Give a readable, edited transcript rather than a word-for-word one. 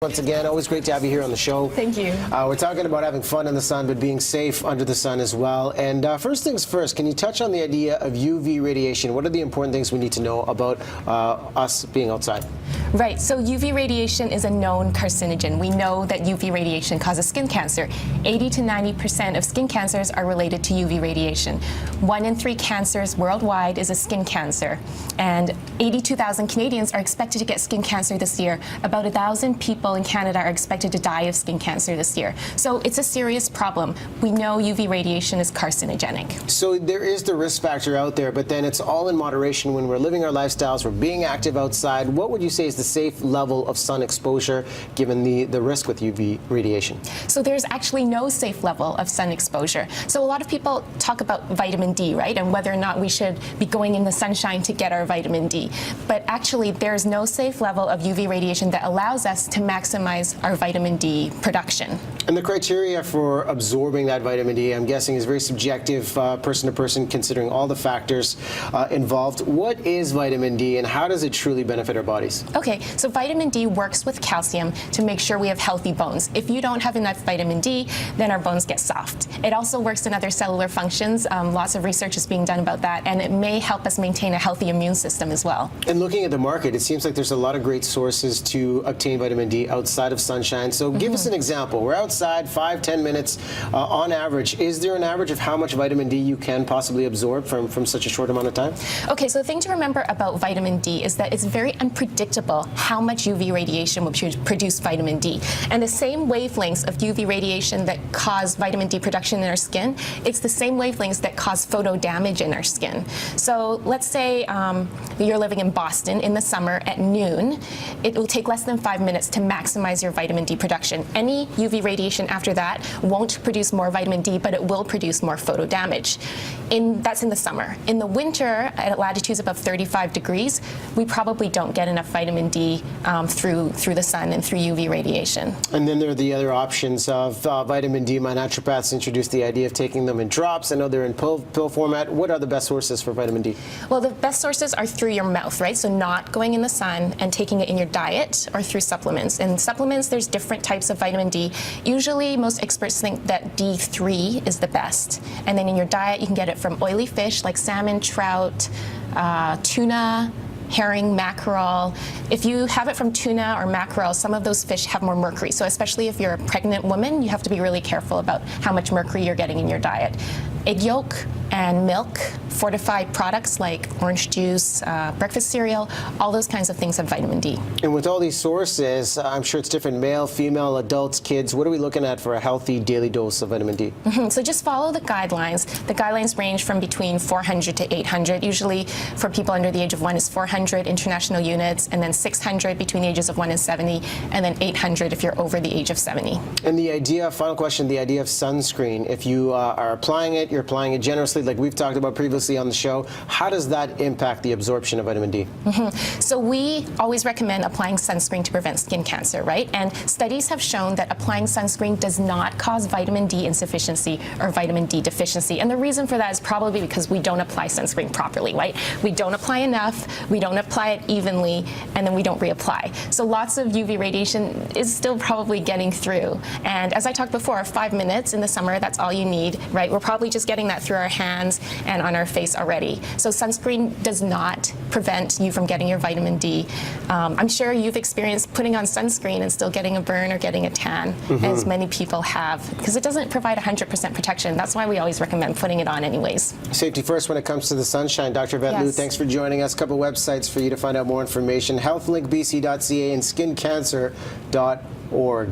Once again, always great to have you here on the show. Thank you. We're talking about having fun in the sun, but being safe under the sun as well. And first things first, can you touch on the idea of UV radiation? What are the important things we need to know about us being outside? Right, so UV radiation is a known carcinogen. We know that UV radiation causes skin cancer. 80 to 90% of skin cancers are related to UV radiation. 1 in 3 cancers worldwide is a skin cancer. And 82,000 Canadians are expected to get skin cancer this year. About 1,000 people in Canada are expected to die of skin cancer this year. So it's a serious problem. We know UV radiation is carcinogenic. So there is the risk factor out there, but then it's all in moderation when we're living our lifestyles, we're being active outside. What would you say is the safe level of sun exposure given the risk with UV radiation? So there's actually no safe level of sun exposure. So a lot of people talk about vitamin D, right, and whether or not we should be going in the sunshine to get our vitamin D. But actually there's no safe level of UV radiation that allows us to maximize our vitamin D production. And the criteria for absorbing that vitamin D, I'm guessing, is very subjective, person to person, considering all the factors involved. What is vitamin D and how does it truly benefit our bodies? Okay, so vitamin D works with calcium to make sure we have healthy bones. If you don't have enough vitamin D, then our bones get soft. It also works in other cellular functions. Lots of research is being done about that, and it may help us maintain a healthy immune system as well. And looking at the market, it seems like there's a lot of great sources to obtain vitamin D outside of sunshine. So give us an example. We're outside 5-10 minutes on average. Is there an average of how much vitamin D you can possibly absorb from such a short amount of time? Okay, so the thing to remember about vitamin D is that it's very unpredictable how much UV radiation will produce vitamin D. And the same wavelengths of UV radiation that cause vitamin D production in our skin, it's the same wavelengths that cause photo damage in our skin. So let's say you're living in Boston in the summer at noon. It will take less than 5 minutes to maximize your vitamin D production. Any UV radiation after that won't produce more vitamin D, but it will produce more photo damage. That's in the summer. In the winter, at latitudes above 35 degrees, we probably don't get enough vitamin D through the sun and through UV radiation. And then there are the other options of vitamin D. My naturopaths introduced the idea of taking them in drops. I know they're in pill format. What are the best sources for vitamin D? Well, the best sources are through your mouth, right? So not going in the sun and taking it in your diet or through supplements. In supplements, there's different types of vitamin D. Usually, most experts think that D3 is the best. And then in your diet, you can get it from oily fish like salmon, trout, tuna, herring, mackerel. If you have it from tuna or mackerel, some of those fish have more mercury. So especially if you're a pregnant woman, you have to be really careful about how much mercury you're getting in your diet. Egg yolk and milk, fortified products like orange juice, breakfast cereal, all those kinds of things have vitamin D. And with all these sources, I'm sure it's different, male, female, adults, kids. What are we looking at for a healthy daily dose of vitamin D? So just follow the guidelines. The guidelines range from between 400 to 800. Usually for people under the age of 1 is 400 international units, and then 600 between the ages of 1 and 70, and then 800 if you're over the age of 70. And the idea, final question, the idea of sunscreen. If you are applying it, you're applying it generously, like we've talked about previously on the show. How does that impact the absorption of vitamin D? So we always recommend applying sunscreen to prevent skin cancer, right? And studies have shown that applying sunscreen does not cause vitamin D insufficiency or vitamin D deficiency. And the reason for that is probably because we don't apply sunscreen properly, right? We don't apply enough, we don't apply it evenly, and then we don't reapply. So lots of UV radiation is still probably getting through. And as I talked before, 5 minutes in the summer, that's all you need, right? We're probably just getting that through our hands and on our face already. So sunscreen does not prevent you from getting your vitamin D. I'm sure you've experienced putting on sunscreen and still getting a burn or getting a tan, as many people have, because it doesn't provide 100% protection. That's why we always recommend putting it on anyways. Safety first when it comes to the sunshine. Dr. Yvette Lu, thanks for joining us. A couple websites for you to find out more information: healthlinkbc.ca and skincancer.org.